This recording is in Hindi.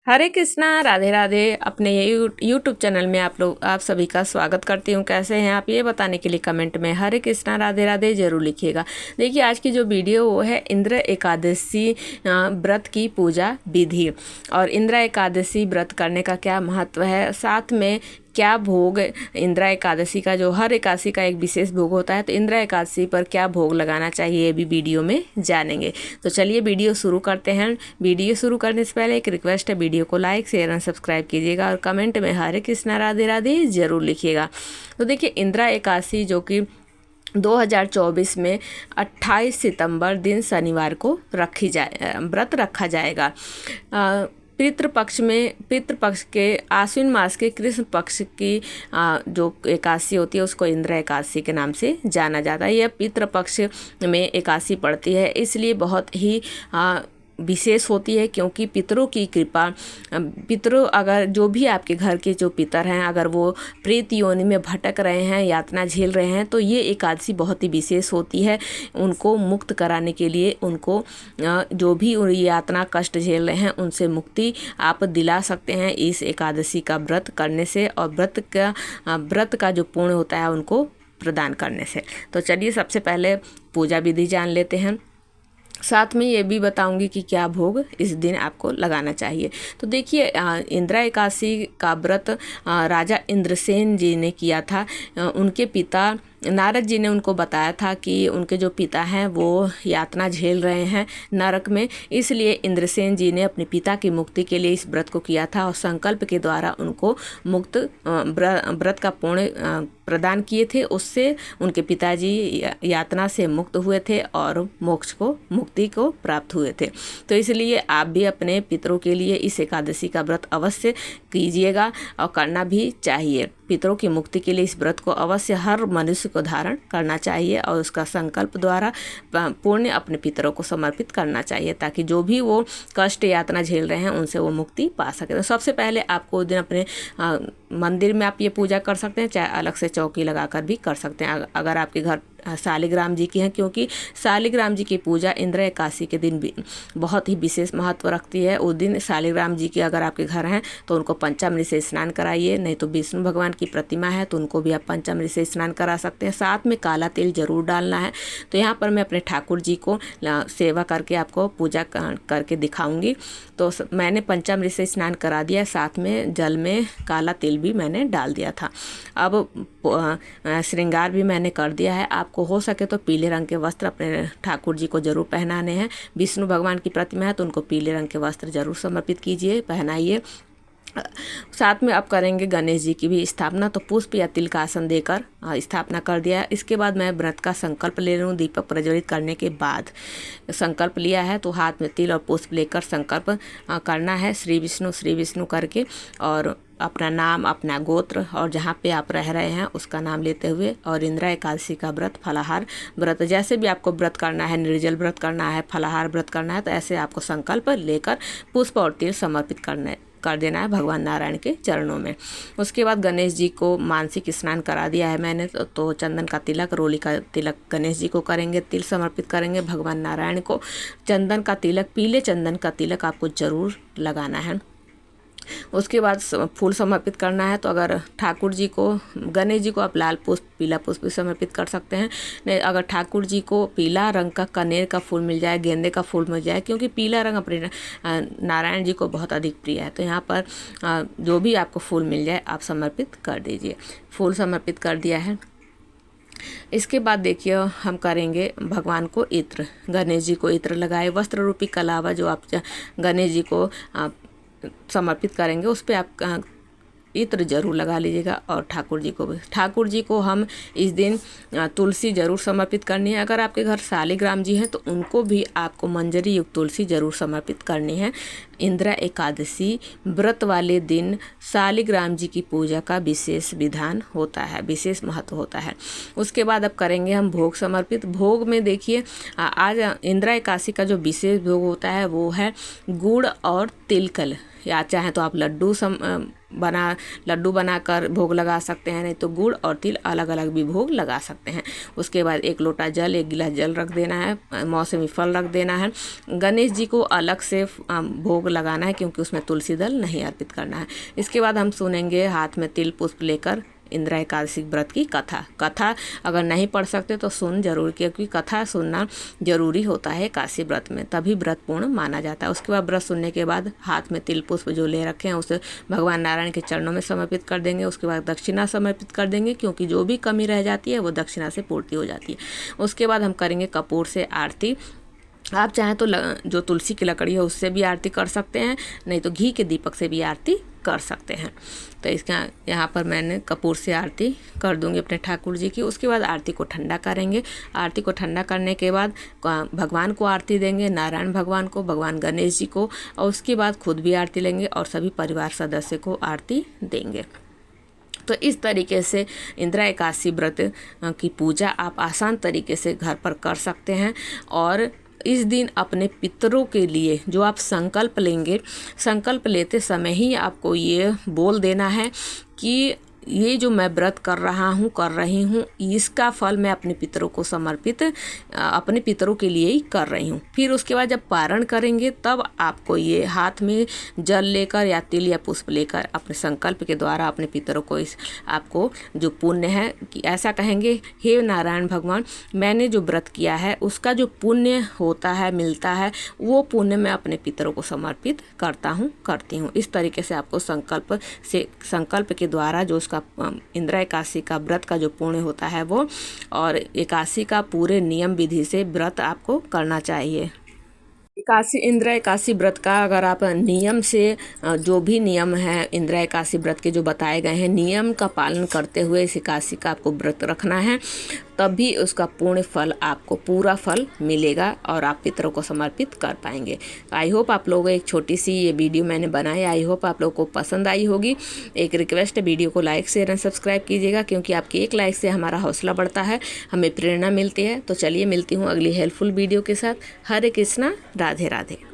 हरे कृष्णा, राधे राधे। अपने ये यूट्यूब चैनल में आप सभी का स्वागत करती हूँ। कैसे हैं आप, ये बताने के लिए कमेंट में हरे कृष्णा राधे राधे जरूर लिखिएगा। देखिए, आज की जो वीडियो वो है इंद्र एकादशी व्रत की पूजा विधि, और इंद्र एकादशी व्रत करने का क्या महत्व है, साथ में क्या भोग इंद्रा एकादशी का, जो हर एकादशी का एक विशेष भोग होता है, तो इंद्रा एकादशी पर क्या भोग लगाना चाहिए ये भी वीडियो में जानेंगे। तो चलिए वीडियो शुरू करते हैं। वीडियो शुरू करने से पहले एक रिक्वेस्ट है, वीडियो को लाइक शेयर एंड सब्सक्राइब कीजिएगा और कमेंट में हरे कृष्णा राधे राधे जरूर लिखिएगा। तो देखिए, इंद्रा एकादशी जो कि 2024 में 28 सितंबर दिन शनिवार को व्रत रखा जाएगा। पितृपक्ष के आश्विन मास के कृष्ण पक्ष की जो एकादशी होती है उसको इंद्र एकादशी के नाम से जाना जाता है। यह पितृपक्ष में एकादशी पड़ती है, इसलिए बहुत ही विशेष होती है, क्योंकि पितरों की कृपा, पितरों अगर जो भी आपके घर के जो पितर हैं, अगर वो प्रेत योनि में भटक रहे हैं, यातना झेल रहे हैं, तो ये एकादशी बहुत ही विशेष होती है। उनको मुक्त कराने के लिए, उनको जो भी यातना कष्ट झेल रहे हैं उनसे मुक्ति आप दिला सकते हैं इस एकादशी का व्रत करने से, और व्रत का जो पुण्य होता है उनको प्रदान करने से। तो चलिए सबसे पहले पूजा विधि जान लेते हैं, साथ में ये भी बताऊंगी कि क्या भोग इस दिन आपको लगाना चाहिए। तो देखिए, इंद्रा एकादशी का व्रत राजा इंद्रसेन जी ने किया था। उनके पिता नारद जी ने उनको बताया था कि उनके जो पिता हैं वो यातना झेल रहे हैं नरक में, इसलिए इंद्रसेन जी ने अपने पिता की मुक्ति के लिए इस व्रत को किया था, और संकल्प के द्वारा उनको व्रत का पुण्य प्रदान किए थे। उससे उनके पिताजी यातना से मुक्त हुए थे और मुक्ति को प्राप्त हुए थे। तो इसलिए आप भी अपने पितरों के लिए इस एकादशी का व्रत अवश्य कीजिएगा, और करना भी चाहिए। पितरों की मुक्ति के लिए इस व्रत को अवश्य हर मनुष्य को धारण करना चाहिए, और उसका संकल्प द्वारा पुण्य अपने पितरों को समर्पित करना चाहिए, ताकि जो भी वो कष्ट यातना झेल रहे हैं उनसे वो मुक्ति पा सके। तो सबसे पहले आपको उस दिन अपने मंदिर में आप ये पूजा कर सकते हैं, चाहे अलग से चौकी लगाकर भी कर सकते हैं, अगर आपके घर शालिग्राम जी की हैं, क्योंकि शालिग्राम जी की पूजा इंद्र एकादशी के दिन भी बहुत ही विशेष महत्व रखती है। उस दिन शालिग्राम जी के अगर आपके घर हैं तो उनको पंचामृत से स्नान कराइए, नहीं तो विष्णु भगवान की प्रतिमा है तो उनको भी आप पंचामृत से स्नान करा सकते हैं। साथ में काला तिल जरूर डालना है। तो यहाँ पर मैं अपने ठाकुर जी को सेवा करके आपको पूजा करके दिखाऊंगी। तो मैंने पंचामृत से स्नान करा दिया, साथ में जल में काला तिल भी मैंने डाल दिया था। अब श्रृंगार भी मैंने कर दिया है। आपको हो सके तो पीले रंग के वस्त्र अपने ठाकुर जी को जरूर पहनाने हैं। विष्णु भगवान की प्रतिमा है तो उनको पीले रंग के वस्त्र जरूर समर्पित कीजिए, पहनाइए। साथ में अब करेंगे गणेश जी की भी स्थापना। तो पुष्प या तिल का आसन देकर स्थापना कर दिया। इसके बाद मैं व्रत का संकल्प ले लूँ। दीपक प्रज्वलित करने के बाद संकल्प लिया है तो हाथ में तिल और पुष्प लेकर संकल्प करना है, श्री विष्णु करके, और अपना नाम, अपना गोत्र और जहाँ पे आप रह रहे हैं उसका नाम लेते हुए, और इंद्रा एकादशी का व्रत, फलाहार व्रत, जैसे भी आपको व्रत करना है, निर्जल व्रत करना है, फलाहार व्रत करना है, तो ऐसे आपको संकल्प लेकर पुष्प और तिल समर्पित कर देना है भगवान नारायण के चरणों में। उसके बाद गणेश जी को मानसिक स्नान करा दिया है मैंने, तो चंदन का तिलक, रोली का तिलक गणेश जी को करेंगे, तिल समर्पित करेंगे भगवान नारायण को। चंदन का तिलक, पीले चंदन का तिलक आपको जरूर लगाना है। उसके बाद फूल समर्पित करना है। तो अगर ठाकुर जी को, गणेश जी को आप लाल पुष्प, पीला पुष्प भी समर्पित कर सकते हैं। नहीं, अगर ठाकुर जी को पीला रंग का कनेर का फूल मिल जाए, गेंदे का फूल मिल जाए, क्योंकि पीला रंग अपने नारायण जी को बहुत अधिक प्रिय है, तो यहाँ पर जो भी आपको फूल मिल जाए आप समर्पित कर दीजिए। फूल समर्पित कर दिया है। इसके बाद देखिए, हम करेंगे भगवान को इत्र, गणेश जी को इत्र लगाए। वस्त्र रूपी कलावा जो आप गणेश जी को समर्पित करेंगे उस पर आप इत्र जरूर लगा लीजिएगा, और ठाकुर जी को भी। ठाकुर जी को हम इस दिन तुलसी जरूर समर्पित करनी है। अगर आपके घर शालिग्राम जी हैं तो उनको भी आपको मंजरी युक्त तुलसी जरूर समर्पित करनी है। इंद्रा एकादशी व्रत वाले दिन शालिग्राम जी की पूजा का विशेष विधान होता है, विशेष महत्व होता है। उसके बाद अब करेंगे हम भोग समर्पित। भोग में देखिए, आज इंद्रा एकादशी का जो विशेष भोग होता है वो है गुड़ और तिलकल, या चाहे तो आप लड्डू लड्डू बनाकर भोग लगा सकते हैं, नहीं तो गुड़ और तिल अलग अलग भी भोग लगा सकते हैं। उसके बाद 1 लोटा जल, 1 गिलास जल रख देना है, मौसमी फल रख देना है। गणेश जी को अलग से भोग लगाना है क्योंकि उसमें तुलसी दल नहीं अर्पित करना है। इसके बाद हम सुनेंगे हाथ में तिल पुष्प लेकर इंदिरा एकादशी व्रत की कथा अगर नहीं पढ़ सकते तो सुन जरूर, क्योंकि कथा सुनना जरूरी होता है एकादशी व्रत में, तभी व्रत पूर्ण माना जाता है। उसके बाद व्रत सुनने के बाद हाथ में तिल पुष्प जो ले रखे हैं उसे भगवान नारायण के चरणों में समर्पित कर देंगे। उसके बाद दक्षिणा समर्पित कर देंगे, क्योंकि जो भी कमी रह जाती है वो दक्षिणा से पूर्ति हो जाती है। उसके बाद हम करेंगे कपूर से आरती। आप चाहें तो जो तुलसी की लकड़ी है उससे भी आरती कर सकते हैं, नहीं तो घी के दीपक से भी आरती कर सकते हैं। तो इसका यहाँ पर मैंने कपूर से आरती कर दूंगी अपने ठाकुर जी की। उसके बाद आरती को ठंडा करेंगे। आरती को ठंडा करने के बाद भगवान को आरती देंगे, नारायण भगवान को, भगवान गणेश जी को, और उसके बाद खुद भी आरती लेंगे और सभी परिवार सदस्य को आरती देंगे। तो इस तरीके से इंदिरा एकादशी व्रत की पूजा आप आसान तरीके से घर पर कर सकते हैं। और इस दिन अपने पितरों के लिए जो आप संकल्प लेंगे, संकल्प लेते समय ही आपको ये बोल देना है कि ये जो मैं व्रत कर रही हूँ इसका फल मैं अपने पितरों को समर्पित, अपने पितरों के लिए ही कर रही हूँ। फिर उसके बाद जब पारण करेंगे तब आपको ये हाथ में जल लेकर या तिल या पुष्प लेकर अपने संकल्प के द्वारा अपने पितरों को आपको जो पुण्य है कि ऐसा कहेंगे, हे नारायण भगवान, मैंने जो व्रत किया है उसका जो पुण्य होता है, मिलता है, वो पुण्य मैं अपने पितरों को समर्पित करती हूँ। इस तरीके से आपको संकल्प के द्वारा जो उसका इंदिरा एकादशी का व्रत का जो पुण्य होता है वो, और एकादशी का पूरे नियम विधि से व्रत आपको करना चाहिए। इंदिरा एकादशी व्रत का अगर आप नियम से, जो भी नियम है इंदिरा एकादशी व्रत के जो बताए गए हैं, नियम का पालन करते हुए इस एकादशी का आपको व्रत रखना है, तभी उसका पूर्ण फल, आपको पूरा फल मिलेगा और आप पितरों को समर्पित कर पाएंगे। आई होप आप लोगों, एक छोटी सी ये वीडियो मैंने बनाई, आई होप आप लोगों को पसंद आई होगी। एक रिक्वेस्ट है, वीडियो को लाइक शेयर एंड सब्सक्राइब कीजिएगा, क्योंकि आपकी एक लाइक से हमारा हौसला बढ़ता है, हमें प्रेरणा मिलती है। तो चलिए मिलती हूँ अगली हेल्पफुल वीडियो के साथ। हरे कृष्णा, राधे राधे।